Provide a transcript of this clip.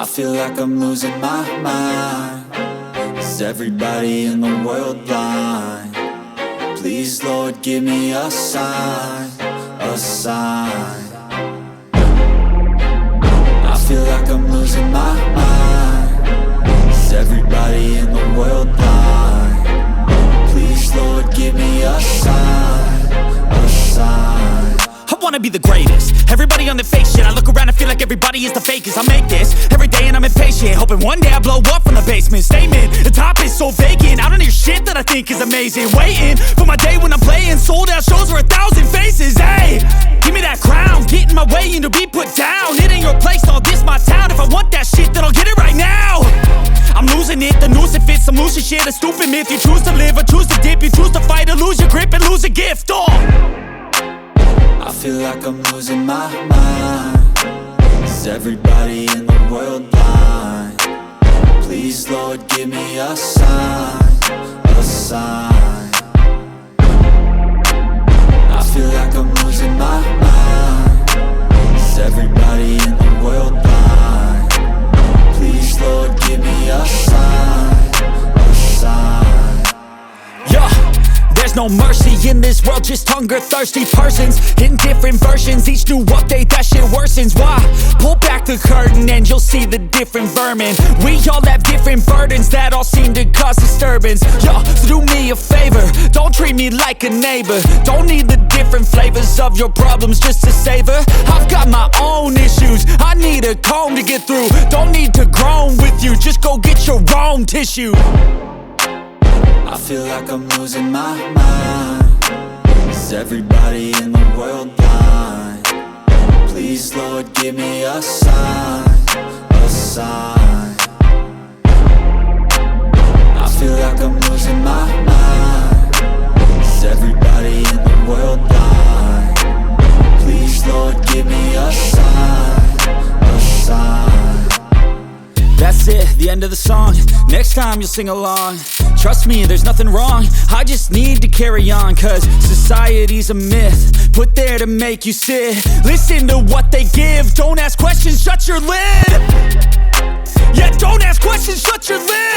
I feel like I'm losing my mind. Is everybody in the world blind? Please, Lord, give me a sign, a sign. I feel like I'm losing my mind. Is everybody in the world blind? Please, Lord, give me a sign, a sign. I wanna be the greatest. Everybody on the fake shit. I look around and feel like everybody is the fakest. I make this every day and I'm impatient, hoping one day I blow up from the basement. Statement, the top is so vacant. I don't hear shit that I think is amazing. Waiting for my day when I'm playing sold out shows for 1,000 faces. Hey, give me that crown, get in my way and to be put down. It ain't your place, all this my town. If I want that shit, then I'll get it right now. I'm losing it, the noose it fits. I'm losing shit, a stupid myth. You choose to live or choose to dip. You choose to fight or lose your grip and lose a gift. I feel like I'm losing my mind. Is everybody in the world blind? Please, Lord, give me a sign, a sign. I feel like I'm losing my mind. Is everybody in the world blind? Please, Lord, give me a sign, a sign. Yeah. There's no mercy in this world, just hunger-thirsty persons in different versions. Each new update, that shit worsens. Why? Pull back the curtain and you'll see the different vermin. We all have different burdens that all seem to cause disturbance. Yo, so do me a favor, don't treat me like a neighbor. Don't need the different flavors of your problems just to savor. I've got my own issues, I need a comb to get through. Don't need to groan with you, just go get your own tissue. I feel like I'm losing my mind. Is everybody in the world blind? Please, Lord, give me a sign, a sign. I feel like I'm losing my mind. Is everybody in the world blind? Please, Lord, give me a sign, a sign. That's it, the end of the song. Next time you'll sing along. Trust me, there's nothing wrong. I just need to carry on, cause society's a myth put there to make you sit. Listen to what they give. Don't ask questions, shut your lid. Yeah, don't ask questions, shut your lid.